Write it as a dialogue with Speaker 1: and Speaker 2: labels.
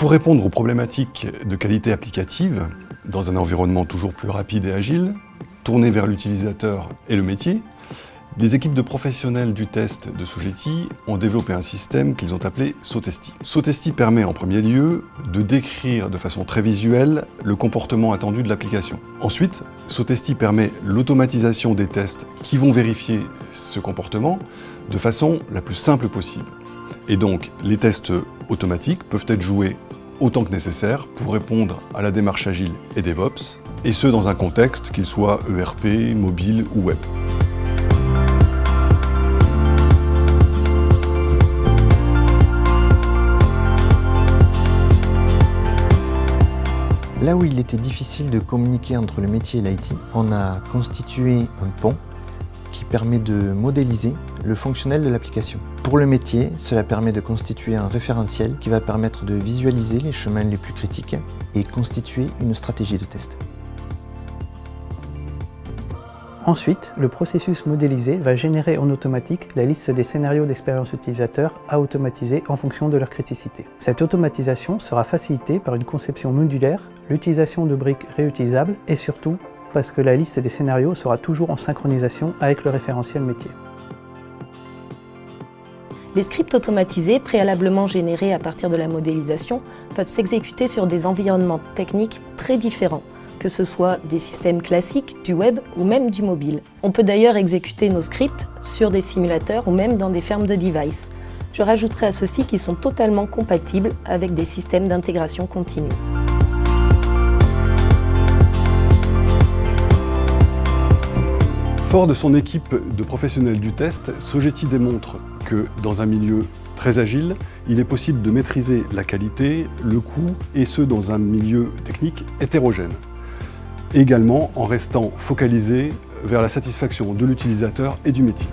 Speaker 1: Pour répondre aux problématiques de qualité applicative, dans un environnement toujours plus rapide et agile, tourné vers l'utilisateur et le métier, les équipes de professionnels du test de Sogeti ont développé un système qu'ils ont appelé Sotesti. Sotesti permet en premier lieu de décrire de façon très visuelle le comportement attendu de l'application. Ensuite, Sotesti permet l'automatisation des tests qui vont vérifier ce comportement de façon la plus simple possible. Et donc, les tests automatiques peuvent être joués autant que nécessaire pour répondre à la démarche agile et DevOps, et ce dans un contexte qu'il soit ERP, mobile ou web.
Speaker 2: Là où il était difficile de communiquer entre le métier et l'IT, on a constitué un pont qui permet de modéliser le fonctionnel de l'application. Pour le métier, cela permet de constituer un référentiel qui va permettre de visualiser les chemins les plus critiques et constituer une stratégie de test.
Speaker 3: Ensuite, le processus modélisé va générer en automatique la liste des scénarios d'expérience utilisateur à automatiser en fonction de leur criticité. Cette automatisation sera facilitée par une conception modulaire, l'utilisation de briques réutilisables et surtout parce que la liste des scénarios sera toujours en synchronisation avec le référentiel métier.
Speaker 4: Les scripts automatisés, préalablement générés à partir de la modélisation, peuvent s'exécuter sur des environnements techniques très différents, que ce soit des systèmes classiques, du web ou même du mobile. On peut d'ailleurs exécuter nos scripts sur des simulateurs ou même dans des fermes de devices. Je rajouterai à ceux-ci qu'ils sont totalement compatibles avec des systèmes d'intégration continue.
Speaker 1: Fort de son équipe de professionnels du test, Sogeti démontre que dans un milieu très agile, il est possible de maîtriser la qualité, le coût, et ce dans un milieu technique hétérogène. Également en restant focalisé vers la satisfaction de l'utilisateur et du métier.